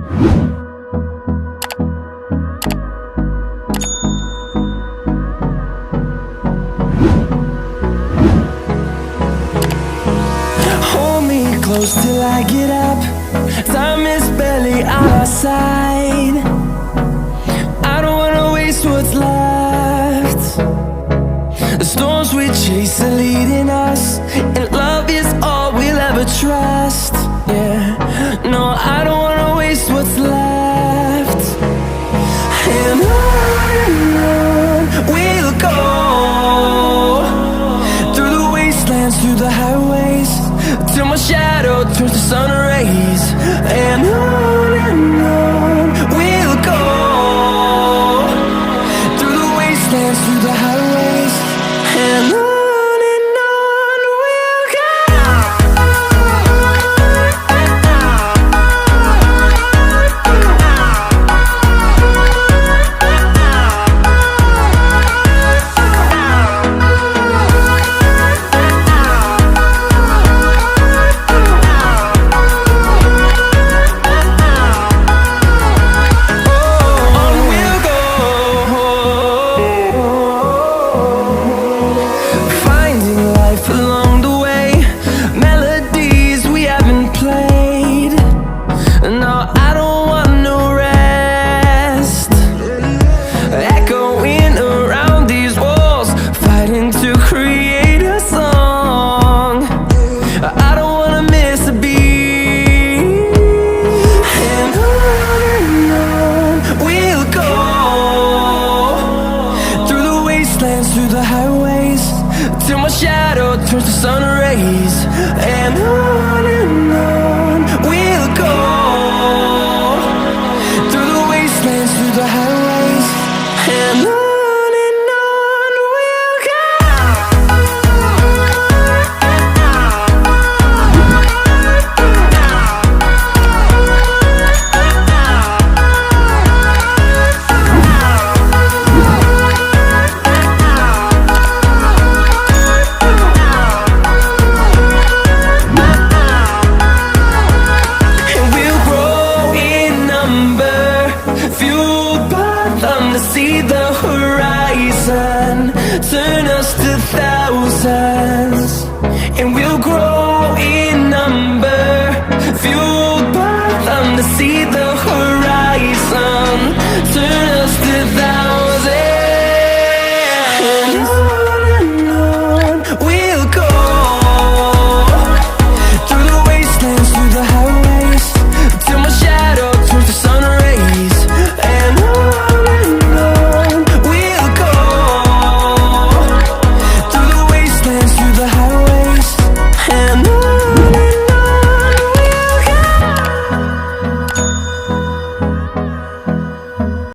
Hold me close till I get up. Time is barely on our side. I don't wanna waste what's left. The storms we chase are leading us, and love is all we'll ever trust. Yeah, no, I don't wanna waste what's left. And on we'll go, through the wastelands, through the highways, till my shadow turns to sun rays. And on we'll go, through the wastelands, through the highways, and on we'll go. Through the highways, till my shadow turns to sun rays. And on we'll go, through the wastelands, through the highways, and on we'll go. To see the horizon turn us to thousands, and we'll grow in number, fueled by them to see the